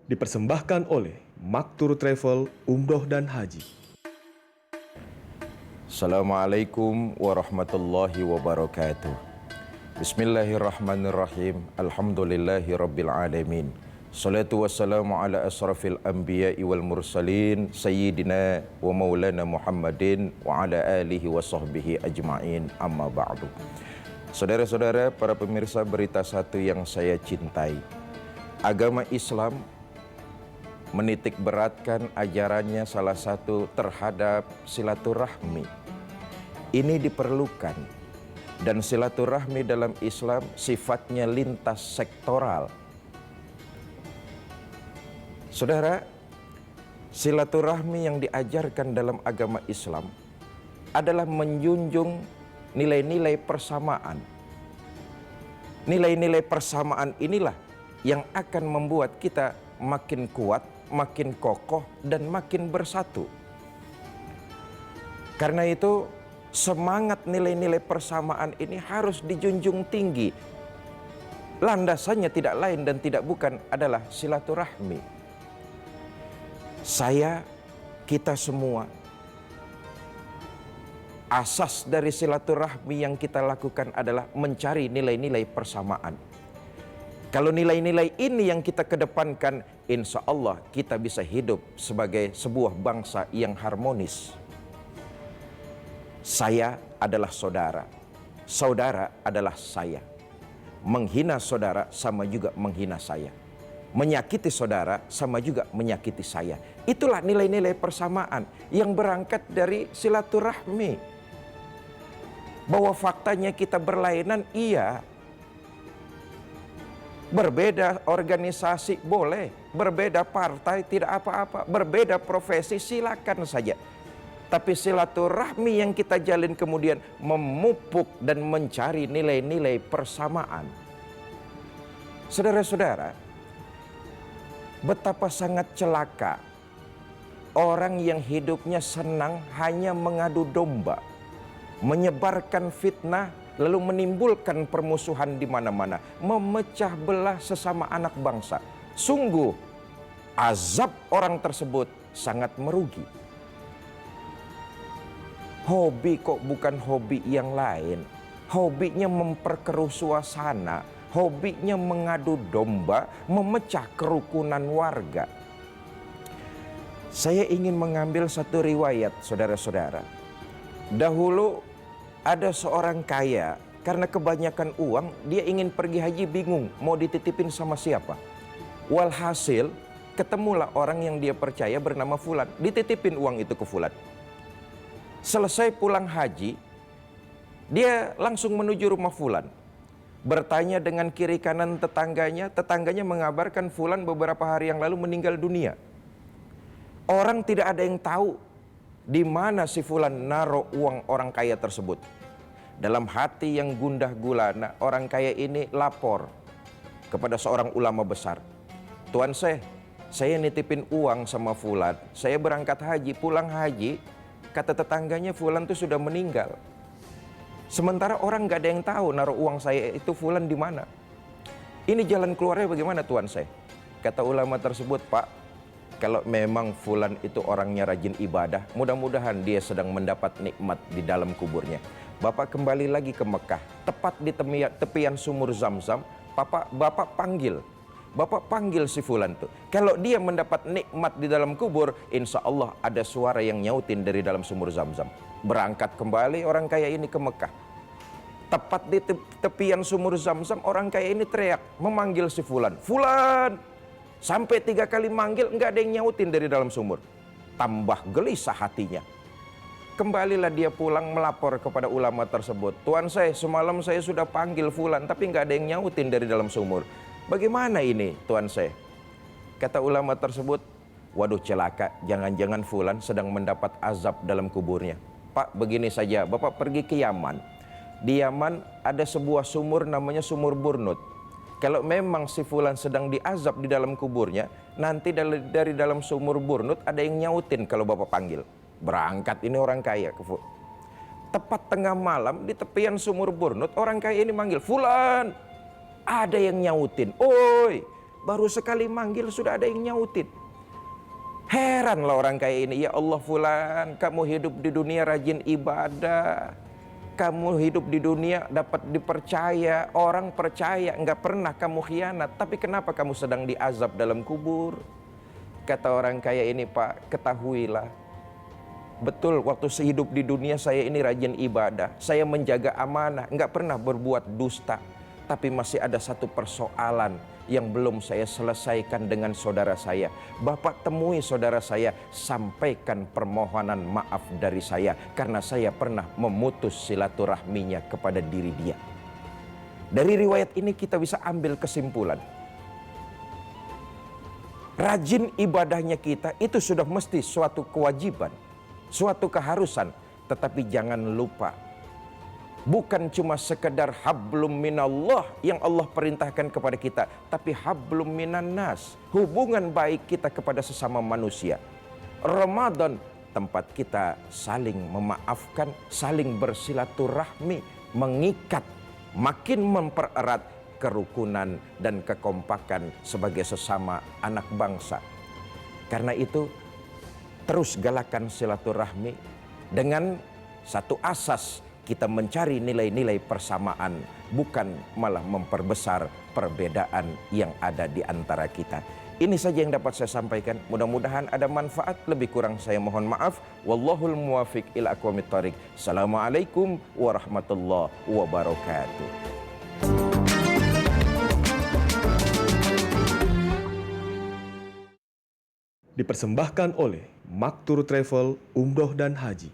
Dipersembahkan oleh Maktur Travel Umroh dan Haji. Assalamualaikum warahmatullahi wabarakatuh. Bismillahirrahmanirrahim. Alhamdulillahi rabbil alamin. Salatu wassalamu ala asrafil anbiya'i wal mursalin Sayyidina wa maulana Muhammadin wa ala alihi wa sahbihi ajma'in, amma ba'du. Saudara-saudara, para pemirsa Berita Satu yang saya cintai, agama Islam menitik beratkan ajarannya salah satu terhadap silaturahmi. Ini diperlukan, dan silaturahmi dalam Islam sifatnya lintas sektoral. Saudara, silaturahmi yang diajarkan dalam agama Islam adalah menjunjung nilai-nilai persamaan. Nilai-nilai persamaan inilah yang akan membuat kita makin kuat, makin kokoh, dan makin bersatu. Karena itu, semangat nilai-nilai persamaan ini harus dijunjung tinggi. Landasannya tidak lain dan tidak bukan adalah silaturahmi. Kita semua, asas dari silaturahmi yang kita lakukan adalah mencari nilai-nilai persamaan. Kalau nilai-nilai ini yang kita kedepankan, insya Allah kita bisa hidup sebagai sebuah bangsa yang harmonis. Saya adalah saudara, saudara adalah saya. Menghina saudara sama juga menghina saya. Menyakiti saudara sama juga menyakiti saya. Itulah nilai-nilai persamaan yang berangkat dari silaturahmi. Bahwa faktanya kita berlainan, iya. Berbeda organisasi boleh, berbeda partai tidak apa-apa, berbeda profesi silakan saja. Tapi silaturahmi yang kita jalin kemudian memupuk dan mencari nilai-nilai persamaan. Saudara-saudara, betapa sangat celaka orang yang hidupnya senang hanya mengadu domba, menyebarkan fitnah, lalu menimbulkan permusuhan di mana-mana, memecah belah sesama anak bangsa. Sungguh, azab orang tersebut sangat merugi. Hobi kok bukan hobi yang lain. Hobinya memperkeruh suasana, hobinya mengadu domba, memecah kerukunan warga. Saya ingin mengambil satu riwayat, saudara-saudara. Dahulu ada seorang kaya, karena kebanyakan uang, dia ingin pergi haji bingung, mau dititipin sama siapa. Walhasil, ketemulah orang yang dia percaya bernama Fulan, dititipin uang itu ke Fulan. Selesai pulang haji, dia langsung menuju rumah Fulan. Bertanya dengan kiri kanan tetangganya mengabarkan Fulan beberapa hari yang lalu meninggal dunia. Orang tidak ada yang tahu di mana si Fulan naruh uang orang kaya tersebut. Dalam hati yang gundah gulana, orang kaya ini lapor kepada seorang ulama besar. Tuan saya nitipin uang sama Fulan. Saya berangkat haji, pulang haji, kata tetangganya Fulan itu sudah meninggal. Sementara orang gak ada yang tahu naruh uang saya itu Fulan di mana. Ini jalan keluarnya bagaimana Tuan saya? Kata ulama tersebut, Pak, kalau memang Fulan itu orangnya rajin ibadah, mudah-mudahan dia sedang mendapat nikmat di dalam kuburnya. Bapak kembali lagi ke Mekah, tepat di tepian sumur Zam-Zam, Bapak panggil si Fulan tuh. Kalau dia mendapat nikmat di dalam kubur, insya Allah ada suara yang nyautin dari dalam sumur Zam-Zam. Berangkat kembali orang kaya ini ke Mekah. Tepat di tepian sumur Zam-Zam, orang kaya ini teriak, memanggil si Fulan. Fulan! Sampai 3 kali manggil, nggak ada yang nyautin dari dalam sumur. Tambah gelisah hatinya. Kembalilah dia pulang melapor kepada ulama tersebut. Tuan semalam saya sudah panggil Fulan, tapi nggak ada yang nyautin dari dalam sumur. Bagaimana ini Tuan saya? Kata ulama tersebut, waduh celaka, jangan-jangan Fulan sedang mendapat azab dalam kuburnya. Pak, begini saja, Bapak pergi ke Yaman. Di Yaman ada sebuah sumur namanya sumur Burnut. Kalau memang si Fulan sedang diazab di dalam kuburnya, nanti dari dalam sumur Burnut ada yang nyautin kalau Bapak panggil. Berangkat ini orang kaya ke tepat tengah malam di tepian sumur Burnut, orang kaya ini manggil, Fulan. Ada yang nyautin, oi, baru sekali manggil sudah ada yang nyautin. Heranlah orang kayak ini. Ya Allah fulan, kamu hidup di dunia rajin ibadah. Kamu hidup di dunia dapat dipercaya, orang percaya, nggak pernah kamu khianat. Tapi kenapa kamu sedang diazab dalam kubur? Kata orang kaya ini, Pak, ketahuilah. Betul, waktu sehidup di dunia saya ini rajin ibadah. Saya menjaga amanah, nggak pernah berbuat dusta. Tapi masih ada satu persoalan yang belum saya selesaikan dengan saudara saya. Bapak temui saudara saya, sampaikan permohonan maaf dari saya. Karena saya pernah memutus silaturahminya kepada diri dia. Dari riwayat ini kita bisa ambil kesimpulan. Rajin ibadahnya kita itu sudah mesti suatu kewajiban, suatu keharusan. Tetapi jangan lupa, bukan cuma sekedar hablum minallah yang Allah perintahkan kepada kita, tapi hablum minannas, hubungan baik kita kepada sesama manusia. Ramadan, tempat kita saling memaafkan, saling bersilaturahmi, mengikat, makin mempererat kerukunan dan kekompakan sebagai sesama anak bangsa. Karena itu, terus galakan silaturahmi dengan satu asas, kita mencari nilai-nilai persamaan, bukan malah memperbesar perbedaan yang ada di antara kita. Ini saja yang dapat saya sampaikan. Mudah-mudahan ada manfaat. Lebih kurang saya mohon maaf. Wallahul muwafiq ila aqwamit thoriq. Assalamualaikum warahmatullahi wabarakatuh. Dipersembahkan oleh Maktur Travel Umroh dan Haji.